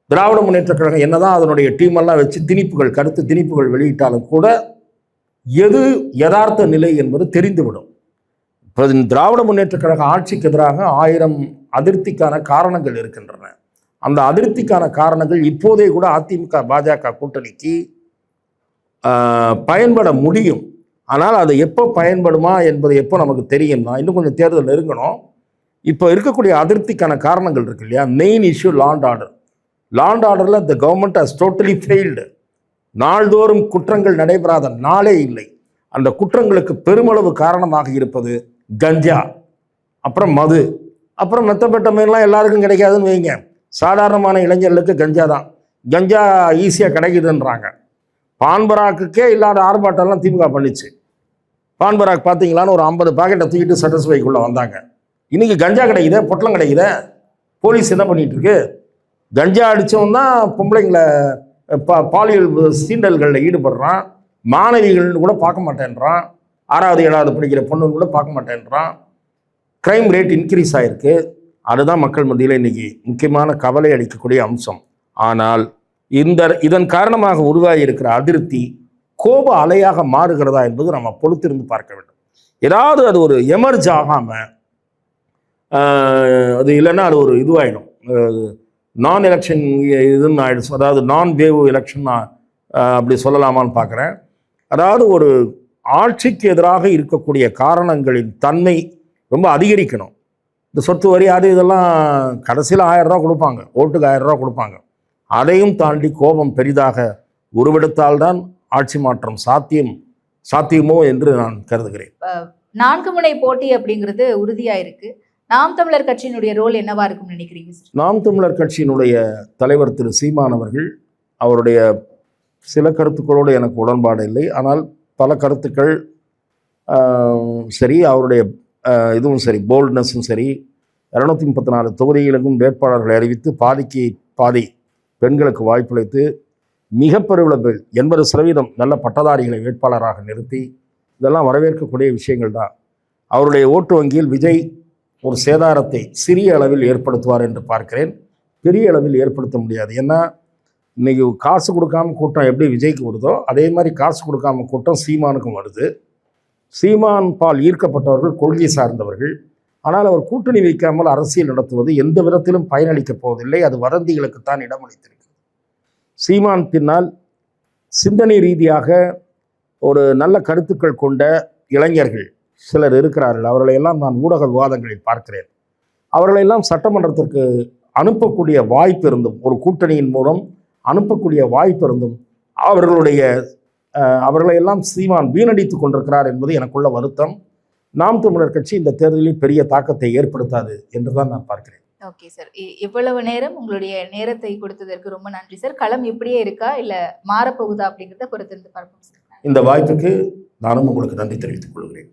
திராவிட முன்னேற்ற கழகம் என்னதான் அதனுடைய டீமெல்லாம் வச்சு கருத்து திணிப்புகள் வெளியிட்டாலும் கூட எது யதார்த்த நிலை என்பது தெரிந்துவிடும். இப்போ திராவிட முன்னேற்ற கழக ஆட்சிக்கு எதிராக 1000 அதிருப்திக்கான காரணங்கள் இருக்கின்றன. அந்த அதிருப்திக்கான காரணங்கள் இப்போதே கூட அதிமுக பாஜக கூட்டணிக்கு பயன்பட முடியும். ஆனால் அது எப்போ பயன்படுமா என்பது எப்போ நமக்கு தெரியும்னா, இன்னும் கொஞ்சம் தேர்தல் நெருங்கணும். இப்போ இருக்கக்கூடிய அதிருப்திக்கான காரணங்கள் இருக்கு இல்லையா? Main issue law and order. Law and ஆர்டரில் the government has totally failed. நாள்தோறும் குற்றங்கள் நடைபெறாத நாளே இல்லை. அந்த குற்றங்களுக்கு பெருமளவு காரணமாக இருப்பது கஞ்சா, அப்புறம் மது, அப்புறம் மெத்தப்பட்டமையெல்லாம் எல்லாருக்கும் கிடைக்காதுன்னு வைங்க. சாதாரணமான இளைஞர்களுக்கு கஞ்சா தான். கஞ்சா ஈஸியாக கிடைக்குதுன்றாங்க. பான்பராக்குக்கே இல்லாத ஆர்ப்பாட்டம்லாம் திமுக பண்ணிச்சு. பான்பராக் பார்த்தீங்களான்னு ஒரு 50 பாக்கெட்டை தூக்கிட்டு சட்டசபைக்குள்ளே வந்தாங்க. இன்றைக்கி கஞ்சா கிடைக்குதே, பொட்டலம் கிடைக்குதே. போலீஸ் என்ன பண்ணிகிட்டு இருக்கு? கஞ்சா அடித்தவன் தான் பொம்பளைங்களை பாலியல் சீண்டல்களில் ஈடுபடுறான். மாணவிகள்னு கூட பார்க்க மாட்டேன்றான். 6வது 7வது படிக்கிற பொண்ணுன்னு கூட பார்க்க மாட்டேன்றான். க்ரைம் ரேட் இன்க்ரீஸ் ஆகிருக்கு. அதுதான் மக்கள் மத்தியில் இன்றைக்கி முக்கியமான கவலை அளிக்கக்கூடிய அம்சம். ஆனால் இதன் காரணமாக உருவாகி இருக்கிற அதிருப்தி கோப அலையாக மாறுகிறதா என்பது நம்ம பொறுத்திருந்து பார்க்க வேண்டும். ஏதாவது அது ஒரு எமர்ஜ் ஆகாமல் அது இல்லைன்னா அது ஒரு இதுவாகிடும், நான் எலெக்ஷன் இதுன்னு ஆகிடும். அதாவது நான் வேவ் எலெக்ஷன் அப்படி சொல்லலாமான்னு பார்க்குறேன். அதாவது ஒரு ஆட்சிக்கு எதிராக இருக்கக்கூடிய காரணங்களின் தன்மை ரொம்ப அதிகரிக்கணும். இந்த சொத்து வரி அது இதெல்லாம் கடைசியில் 1000 ரூபா கொடுப்பாங்க, ஓட்டுக்கு 1000 ரூபா கொடுப்பாங்க. அதையும் தாண்டி கோபம் பெரிதாக உருவெடுத்தால்தான் ஆட்சி மாற்றம் சாத்தியமோ என்று நான் கருதுகிறேன். 4 முனை போட்டி அப்படிங்கிறது உறுதியாயிருக்கு. நாம் தமிழர் கட்சியினுடைய ரோல் என்னவா இருக்கும்னு நினைக்கிறீங்க? நாம் தமிழர் கட்சியினுடைய தலைவர் திரு சீமான் அவர்கள், அவருடைய சில கருத்துக்களோடு எனக்கு உடன்பாடு இல்லை. ஆனால் பல கருத்துக்கள் சரி, அவருடைய இதுவும் சரி, போல்ட்னஸும் சரி, 234 தொகுதிகளுக்கும் வேட்பாளர்களை அறிவித்து பாதிக்கு பாதி பெண்களுக்கு வாய்ப்பளித்து மிக பெருளவில் 80% நல்ல பட்டதாரிகளை வேட்பாளராக நிறுத்தி இதெல்லாம் வரவேற்கக்கூடிய விஷயங்கள் தான். அவருடைய ஓட்டு வங்கியில் விஜய் ஒரு சேதாரத்தை சிறிய அளவில் ஏற்படுத்துவார் என்று பார்க்கிறேன். பெரிய அளவில் ஏற்படுத்த முடியாது. ஏன்னா இன்றைக்கி காசு கொடுக்காம கூட்டம் எப்படி விஜய்க்கு வருதோ அதே மாதிரி காசு கொடுக்காம கூட்டம் சீமானுக்கும் வருது. சீமான் பால் ஈர்க்கப்பட்டவர்கள் கொள்கை சார்ந்தவர்கள். ஆனால் அவர் கூட்டணி வைக்காமல் அரசியல் நடத்துவது எந்த விதத்திலும் பயனளிக்கப் போவதில்லை. அது வதந்திகளுக்குத்தான் இடமளித்திருக்கிறது. சீமான் பின்னால் சிந்தனை ரீதியாக ஒரு நல்ல கருத்துக்கள் கொண்ட இளைஞர்கள் சிலர் இருக்கிறார்கள். அவர்களையெல்லாம் நான் ஊடக விவாதங்களில் பார்க்கிறேன். அவர்களெல்லாம் சட்டமன்றத்திற்கு அனுப்பக்கூடிய வாய்ப்பு இருந்தும், ஒரு கூட்டணியின் மூலம் அனுப்பக்கூடிய வாய்ப்பு இருந்தும் அவர்களையெல்லாம் சீமான் வீணடித்து கொண்டிருக்கிறார் என்பது எனக்குள்ள வருத்தம். நாம் தமிழர் கட்சி இந்த தேர்தலில் பெரிய தாக்கத்தை ஏற்படுத்தாது என்றுதான் நான் பார்க்கிறேன். ஓகே சார், இவ்வளவு நேரம் உங்களுடைய நேரத்தை கொடுத்ததற்கு ரொம்ப நன்றி சார். களம் இப்படியே இருக்கா இல்ல மாறப்போகுதா அப்படிங்கிறத பொறுத்திருந்து பார்ப்போம் சார். இந்த வாய்ப்புக்கு நானும் உங்களுக்கு நன்றி தெரிவித்துக் கொள்கிறேன்.